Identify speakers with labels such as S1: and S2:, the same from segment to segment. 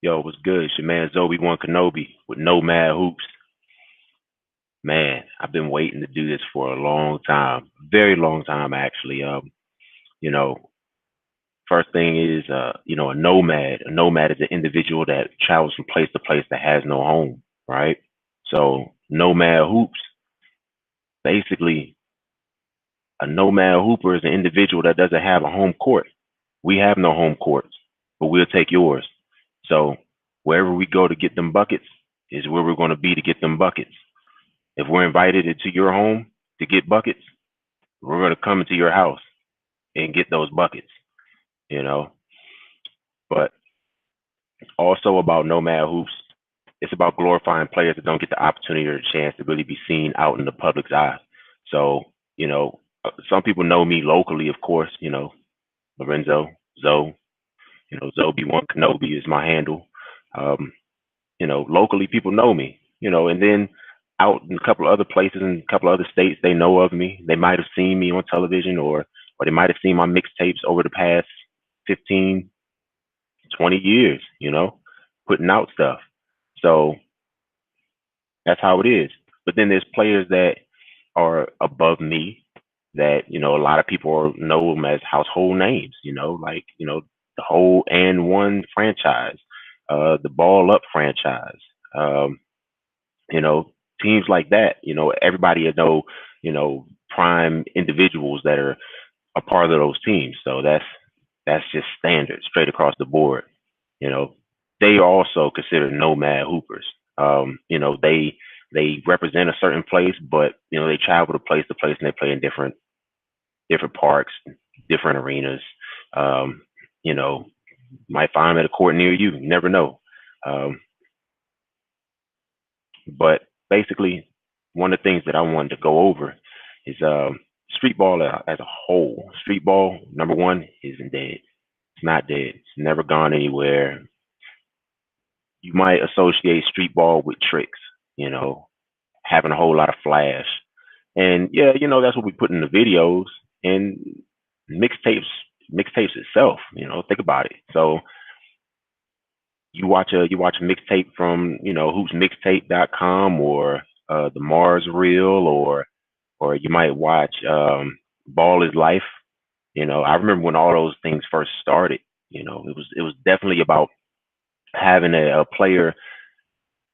S1: Yo, what's good? It's your man Zobeone Knobe with NoMadHoops. Man, I've been waiting to do this for a long time, very long time actually. You know, first thing is, a nomad. A nomad is an individual that travels from place to place that has no home, right? So, nomad hoops, basically, a nomad hooper is an individual that doesn't have a home court. We have no home courts, but we'll take yours. So, wherever we go to get them buckets is where we're going to be to get them buckets. If we're invited into your home to get buckets, we're going to come into your house and get those buckets, you know. But also about Nomad Hoops, it's about glorifying players that don't get the opportunity or the chance to really be seen out in the public's eye. So, some people know me locally, of course, Lorenzo, Zoe, Zobeone Knobe is my handle. Um, locally people know me, and then out in a couple of other places in a couple of other states, they know of me. They might have seen me on television or they might have seen my mixtapes over the past 15, 20 years, putting out stuff. So that's how it is. But then there's players that are above me that, a lot of people know them as household names, the whole and one franchise, the Ball Up franchise. Um, you know, teams like that, everybody prime individuals that are a part of those teams. So that's just standard straight across the board. You know, they are also considered nomad hoopers. They represent a certain place, but they travel to place and they play in different parks, different arenas. Um, you know, might find them at a court near you. You never know. Um, But basically, one of the things that I wanted to go over is streetball as a whole. Streetball, number one, isn't dead. It's not dead. It's never gone anywhere. You might associate streetball with tricks, you know, having a whole lot of flash. And yeah, that's what we put in the videos and mixtapes, mixtapes itself, think about it. So you watch a mixtape from hoopsmixtape.com or the Mars Reel or you might watch Ball is Life. I remember when all those things first started. It was definitely about having a player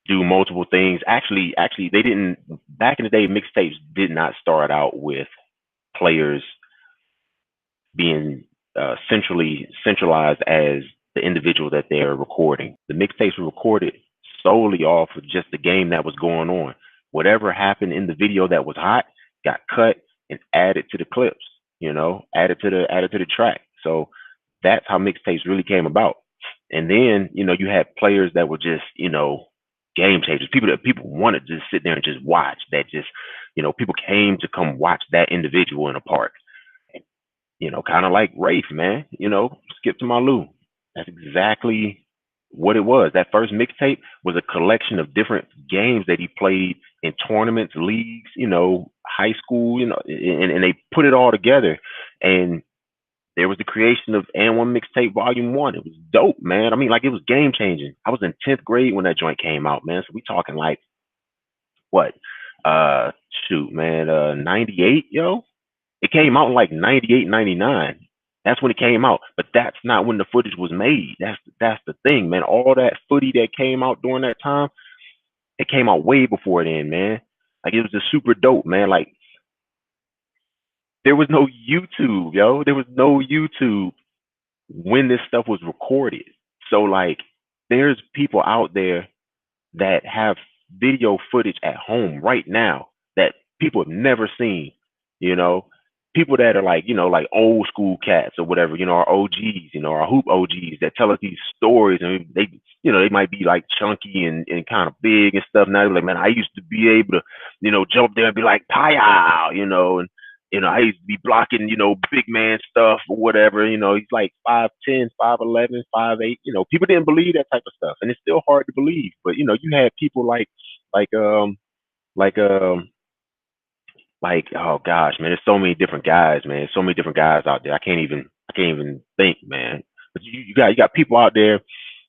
S1: do multiple things. Actually, they didn't back in the day. Mixtapes did not start out with players being centralized as the individual that they're recording. The mixtapes were recorded solely off of just the game that was going on. Whatever happened in the video that was hot got cut and added to the clips, added to the track. So that's how mixtapes really came about. And then, you had players that were just, game changers, people that people wanted to just sit there and just watch that just, people came to come watch that individual in a park. Kind of like Rafe, man. Skip to my Lou. That's exactly what it was. That first mixtape was a collection of different games that he played in tournaments, leagues, high school, and they put it all together. And there was the creation of and one mixtape volume one. It was dope, man. I mean, like it was game changing. I was in 10th grade when that joint came out, man. So we talking like what? Uh shoot, man, 98, yo. It came out in like 98, 99. That's when it came out. But that's not when the footage was made. That's the thing, man. All that footage that came out during that time, it came out way before then, man. Like it was just super dope, man. Like there was no YouTube, yo. There was no YouTube when this stuff was recorded. So like there's people out there that have video footage at home right now that people have never seen, you know. People that are like, like old school cats or whatever, our OGs, our hoop OGs that tell us these stories and they might be like chunky and kind of big and stuff. Now they're like, man, I used to be able to, jump there and be like, pie, and I used to be blocking, big man stuff or whatever. He's like 5'10", 5'11", 5'8". People didn't believe that type of stuff, and it's still hard to believe. But you had people like like um like oh gosh, man, there's so many different guys, man. So many different guys out there. I can't even think, man. But you got people out there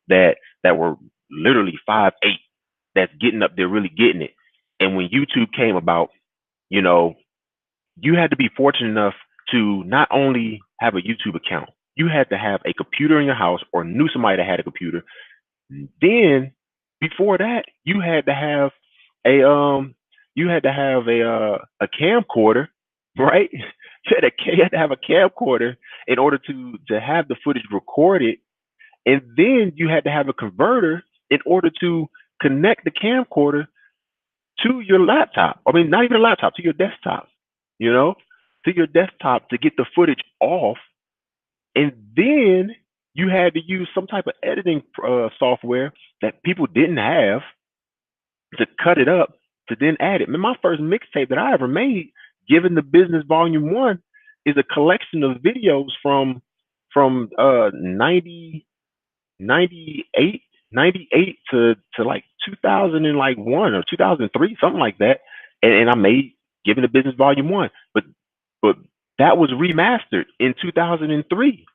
S1: that that were literally 5'8", that's getting up there, really getting it. And when YouTube came about, you know, you had to be fortunate enough to not only have a YouTube account, you had to have a computer in your house or knew somebody that had a computer. Then before that, you had to have a camcorder, right? You had to have a camcorder in order to have the footage recorded, and then you had to have a converter in order to connect the camcorder to your laptop. I mean, not even a laptop, to your desktop, you know, to your desktop to get the footage off. And then you had to use some type of editing software that people didn't have to cut it up to then add it. I mean, my first mixtape that I ever made, Given the Business Volume 1, is a collection of videos from 98 to like 2001 or 2003, something like that. And I made Given the Business Volume 1. But that was remastered in 2003.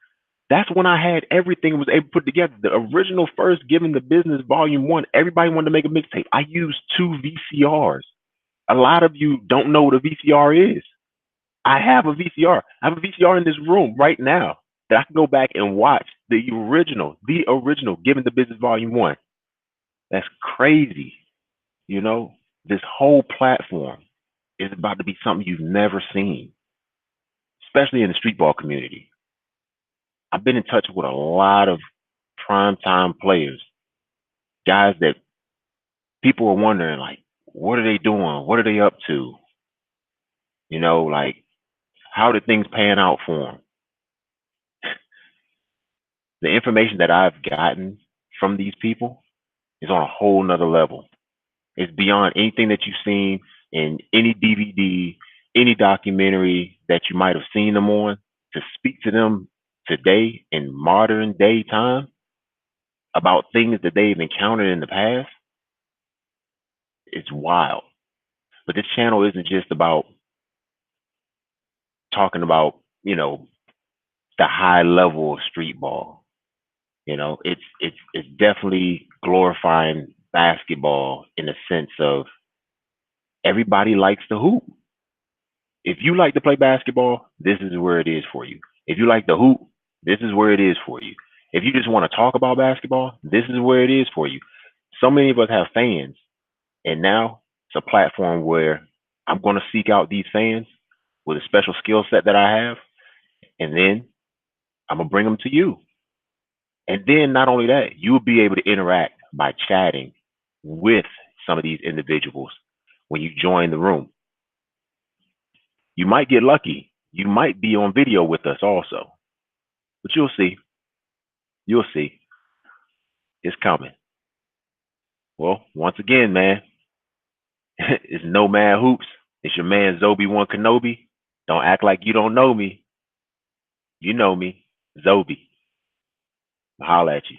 S1: That's when I had everything was able to put together. The original first Given the Business Volume 1, everybody wanted to make a mixtape. I used 2 VCRs. A lot of you don't know what a VCR is. I have a VCR. I have a VCR in this room right now that I can go back and watch the original Given the Business Volume 1. That's crazy. You know, this whole platform is about to be something you've never seen, especially in the streetball community. I've been in touch with a lot of primetime players, guys that people are wondering, like, what are they doing? What are they up to? You know, like, how did things pan out for them? The information that I've gotten from these people is on a whole nother level. It's beyond anything that you've seen in any DVD, any documentary that you might have seen them on. To speak to them today in modern day time about things that they've encountered in the past, it's wild. But this channel isn't just about talking about, you know, the high level of street ball. You know, it's definitely glorifying basketball in the sense of everybody likes to hoop. If you like to play basketball, this is where it is for you. If you like to hoop, this is where it is for you. If you just want to talk about basketball, this is where it is for you. So many of us have fans, and now it's a platform where I'm going to seek out these fans with a special skill set that I have, and then I'm going to bring them to you. And then not only that, you'll be able to interact by chatting with some of these individuals when you join the room. You might get lucky. You might be on video with us also. But you'll see. You'll see. It's coming. Well, once again, man, it's NoMadHoops. It's your man Zobeone Knobe. Don't act like you don't know me. You know me. Zobe. I'll holler at you.